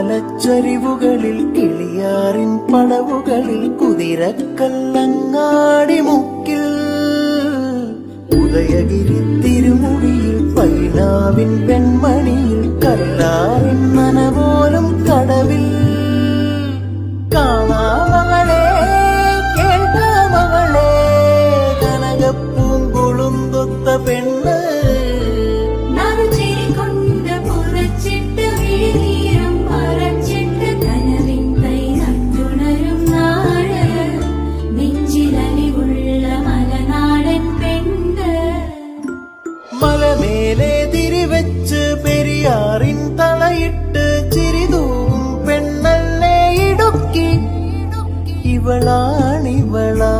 കുയിലുമലച്ചരിവുകളിൽ കിളിയാറിൻ പടവുകളിൽ കുതിരക്കല്ലങ്ങാടി മുക്കിൽ ഉദയഗിരി തിരുമുടിയിൽ പൈനാവിൻ പെൺമണിയിൽ കല്ലാറിൻ നനപോലും കടവിൽ കാണാമകളെ കേൾക്കാമകളെ കനകപ്പൂങ്കുളുന്തൊത്ത പെണ്ണ് മലമേലെ തിരിവെച്ച് പെരിയാറിൻ തളയിട്ട് ചിരിതൂവും പെണ്ണല്ലേ ഇടുക്കി ഇവളാണിവളാ